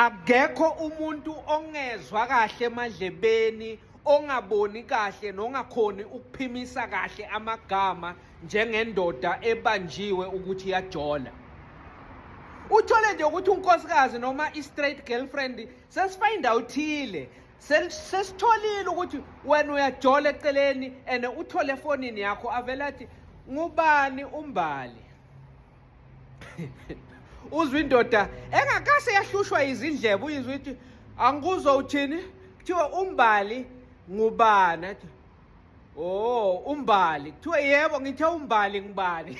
Akekho umuntu ongezwa kahle emadlebeni, ongaboni kahle nongakhoni ukuphimisa kahle amagama njengendoda ebanjiwe ukuthi iyajola. Uthole nje ukuthi unkosikazi noma i-straight girlfriend sesifind outhile, sesitholile ukuthi wena uyajola eceleni and uthole efonini yakho avela athi ngubani uMbali. Uzwe indoda engakase yahlushwa izindlebe, uyizwe ukuthi angikuzwa uthini, kuthiwa uMbali ngubani, athi oh uMbali, kuthiwa yebo ngithe uMbali ngubani.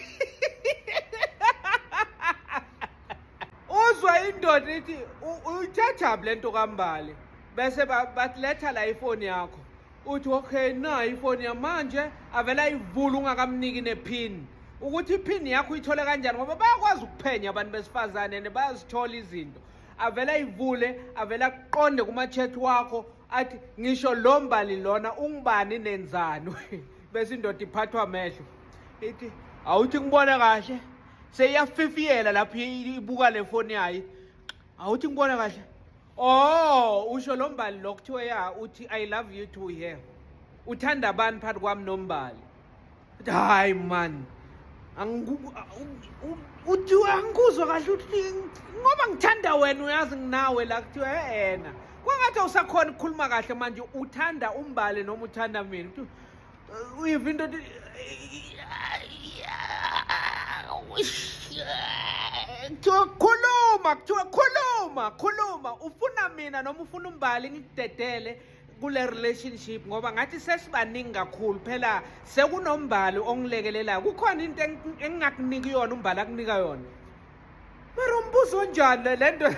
Uzwa indoda ithi uyithatha lento kaMbali, bese bakuletha la ifoni yakho, uthi okay na ifoni yamanje, avela ivula ungakamniki nepin ukuthi ipin yakho uyithole kanjani, ngoba bayakwazi ukuphenya abantu besifazane nebazithola izinto. Avela ivule, avela aqonde kuma-chat wakho athi ngisho lo Mbali lona ungubani nenzani. Bese indoda iphathwa amehlo ithi awuthi ngibone kahle, seyiyafifiyela lapho ibuka le foni yayo, awuthi ngibone kahle. Oh usho lo Mbali lo kuthiwe ya uthi I love you too here, uthanda abantu phakathi kwami noMbali. Hayi man, uthi angikuzwa kahle ukuthi ngoba ngithanda wena uyazi nginawe la, kuthiwa yena kwangathi awusakhona ukukhuluma kahle manje, uthanda uMbali noma uthanda mina. Uyiva into kuthiwa khuluma, ufuna mina noma ufuna uMbali ngikudedele kule relationship, ngoba ngathi sesibaningi kakhulu phela, sekunoMbali ongilekelelayo. Kukhona into engingakuniki yona uMbali akunika yona. Mara umbuzo onjani le nto?